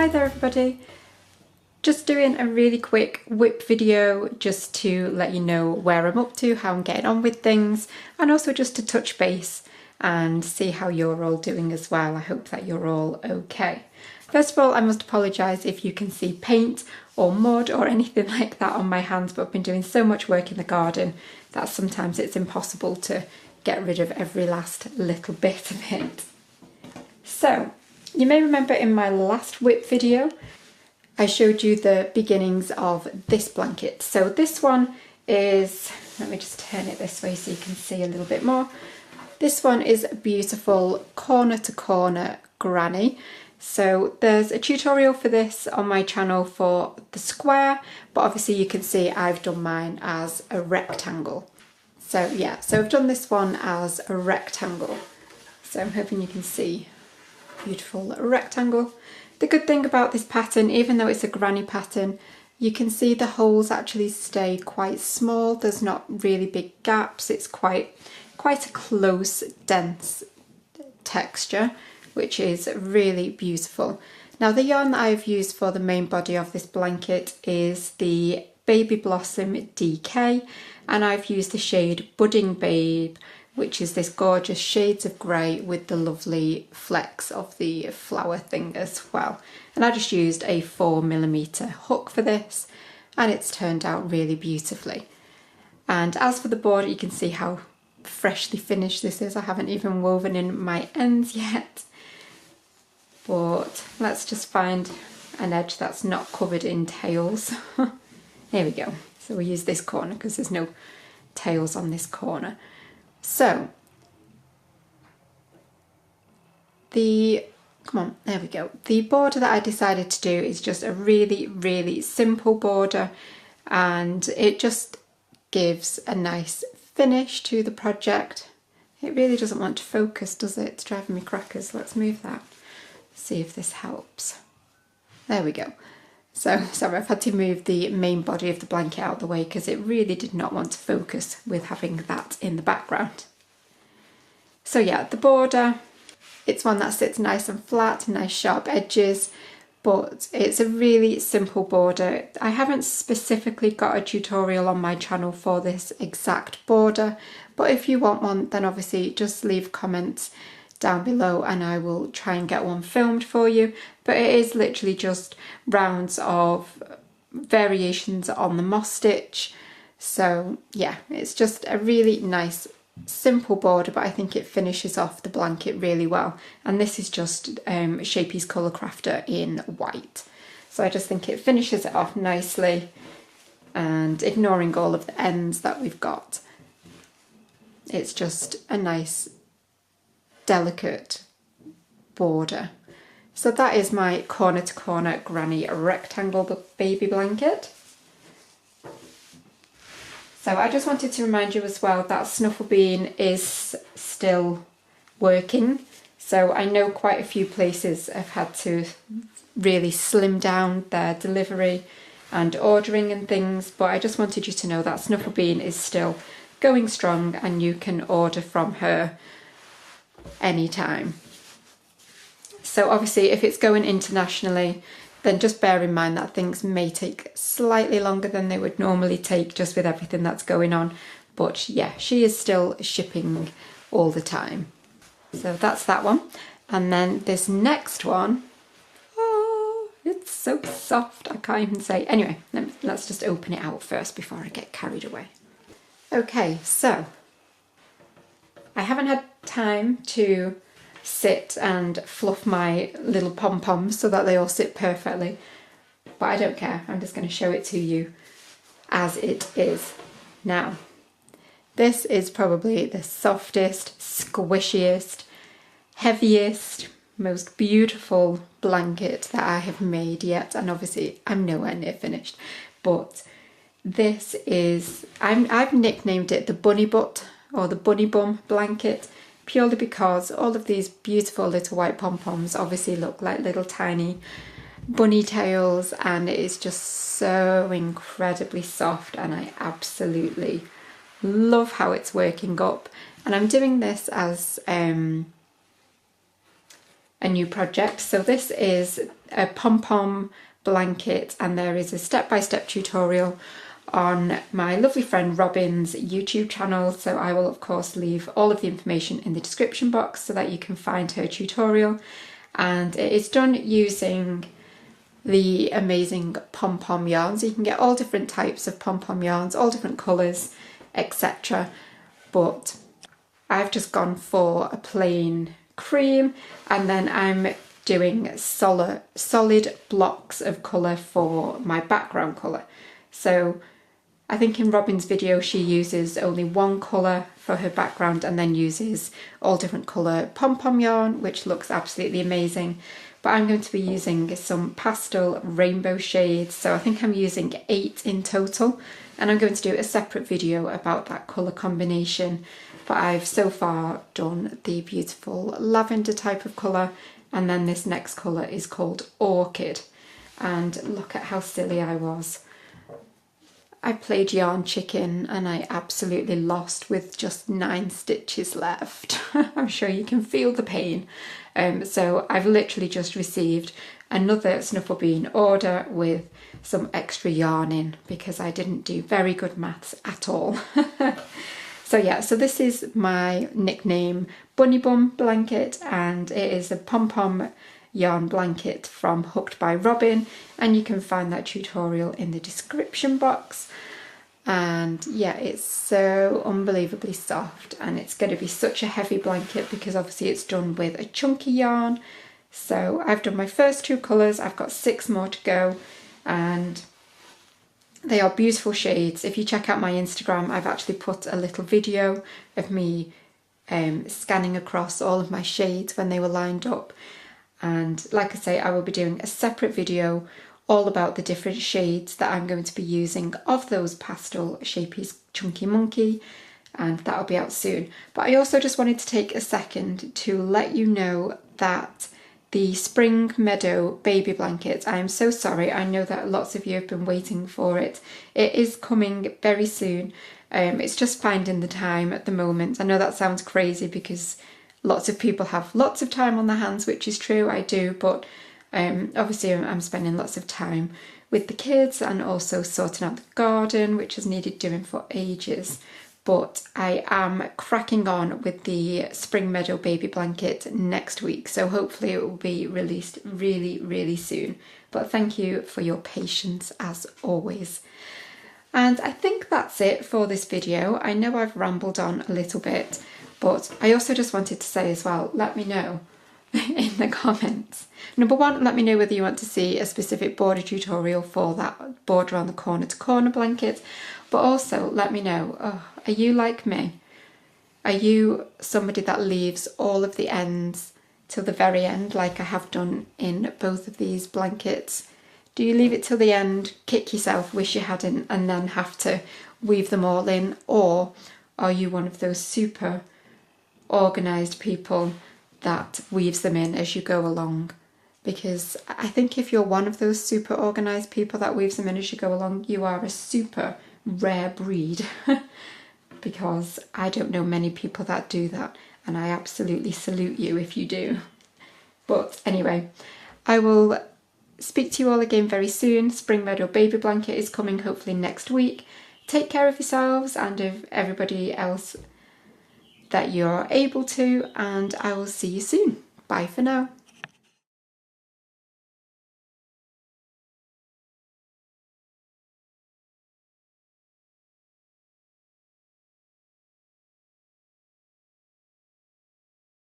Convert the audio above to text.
Hi there everybody. Just doing a really quick whip video just to let you know where I'm up to, how I'm getting on with things, and also just to touch base and see how you're all doing as well. I hope that you're all okay. First of all, I must apologise if you can see paint or mud or anything like that on my hands, but I've been doing so much work in the garden that sometimes it's impossible to get rid of every last little bit of it. So, you may remember in my last whip video, I showed you the beginnings of this blanket. So this one is, let me just turn it this way so you can see a little bit more. This one is a beautiful corner to corner granny. So there's a tutorial for this on my channel for the square, but obviously you can see I've done mine as a rectangle. So yeah, so I've done this one as a rectangle. So I'm hoping you can see beautiful rectangle. The good thing about this pattern, even though it's a granny pattern, you can see the holes actually stay quite small. There's not really big gaps. It's quite a close, dense texture, which is really beautiful. Now the yarn that I've used for the main body of this blanket is the Baby Blossom DK, and I've used the shade Budding Babe, which is this gorgeous shades of grey with the lovely flecks of the flower thing as well. And I just used a 4mm hook for this, and it's turned out really beautifully. And as for the border, you can see how freshly finished this is. I haven't even woven in my ends yet. But let's just find an edge that's not covered in tails. Here we go. So we'll use this corner because there's no tails on this corner. So, there we go. The border that I decided to do is just a really simple border, and it just gives a nice finish to the project. It really doesn't want to focus, does it? It's driving me crackers. Let's move that. See if this helps. There we go. So, sorry, I've had to move the main body of the blanket out of the way because it really did not want to focus with having that in the background. So yeah, the border, it's one that sits nice and flat, nice sharp edges, but it's a really simple border. I haven't specifically got a tutorial on my channel for this exact border, but if you want one, then obviously just leave comments down below and I will try and get one filmed for you. But it is literally just rounds of variations on the moss stitch. So yeah, it's just a really nice simple border, but I think it finishes off the blanket really well. And this is just Shapey's Colour Crafter in white. So I just think it finishes it off nicely, and ignoring all of the ends that we've got, it's just a nice delicate border. So that is my corner to corner granny rectangle baby blanket. So I just wanted to remind you as well that Snuffle Bean is still working. So I know quite a few places have had to really slim down their delivery and ordering and things, but I just wanted you to know that Snuffle Bean is still going strong and you can order from her anytime. So obviously if it's going internationally, then just bear in mind that things may take slightly longer than they would normally take just with everything that's going on. But yeah, she is still shipping all the time. So that's that one. And then this next one, oh, it's so soft, I can't even say. Anyway, let's just open it out first before I get carried away. Okay, so I haven't had time to sit and fluff my little pom-poms so that they all sit perfectly, but I don't care. I'm just going to show it to you as it is. Now, this is probably the softest, squishiest, heaviest, most beautiful blanket that I have made yet, and obviously I'm nowhere near finished, but this is, I've nicknamed it the bunny butt or the bunny bum blanket, purely because all of these beautiful little white pom-poms obviously look like little tiny bunny tails, and it is just so incredibly soft, and I absolutely love how it's working up. And I'm doing this as a new project. So this is a pom-pom blanket, and there is a step-by-step tutorial on my lovely friend Robin's YouTube channel, so I will of course leave all of the information in the description box so that you can find her tutorial. And it is done using the amazing pom-pom yarns. You can get all different types of pom-pom yarns, all different colours, etc. But I've just gone for a plain cream, and then I'm doing solid blocks of colour for my background colour. So I think in Robin's video she uses only one colour for her background and then uses all different colour pom-pom yarn, which looks absolutely amazing. But I'm going to be using some pastel rainbow shades, so I think I'm using 8 in total, and I'm going to do a separate video about that colour combination. But I've so far done the beautiful lavender type of colour, and then this next colour is called Orchid. And look at how silly I was. I played yarn chicken and I absolutely lost with just 9 stitches left. I'm sure you can feel the pain. So I've literally just received another Snuffle Bean order with some extra yarn in because I didn't do very good maths at all. So yeah, so this is my nickname Bunny Bum blanket, and it is a pom-pom yarn blanket from Hooked by Robin, and you can find that tutorial in the description box. And yeah, it's so unbelievably soft, and it's going to be such a heavy blanket because obviously it's done with a chunky yarn. So I've done my first 2 colours, I've got 6 more to go, and they are beautiful shades. If you check out my Instagram, I've actually put a little video of me scanning across all of my shades when they were lined up. And like I say, I will be doing a separate video all about the different shades that I'm going to be using of those pastel shapey chunky monkey, and that'll be out soon. But I also just wanted to take a second to let you know that the Spring Meadow baby blanket, I am so sorry, I know that lots of you have been waiting for it. It is coming very soon. It's just finding the time at the moment. I know that sounds crazy because lots of people have lots of time on their hands, which is true, I do, but obviously I'm spending lots of time with the kids and also sorting out the garden, which has needed doing for ages. But I am cracking on with the Spring Meadow baby blanket next week, so hopefully it will be released really, really soon. But thank you for your patience as always. And I think that's it for this video. I know I've rambled on a little bit, but I also just wanted to say as well, let me know in the comments. Number 1, let me know whether you want to see a specific border tutorial for that border on the corner to corner blanket, but also let me know, are you like me? Are you somebody that leaves all of the ends till the very end like I have done in both of these blankets? Do you leave it till the end, kick yourself, wish you hadn't, and then have to weave them all in? Or are you one of those super organised people that weaves them in as you go along? Because I think if you're one of those super organised people that weaves them in as you go along, you are a super rare breed. Because I don't know many people that do that, and I absolutely salute you if you do. But anyway, I will speak to you all again very soon. Spring Meadow baby blanket is coming hopefully next week. Take care of yourselves and of everybody else that you're able to, and I will see you soon. Bye for now.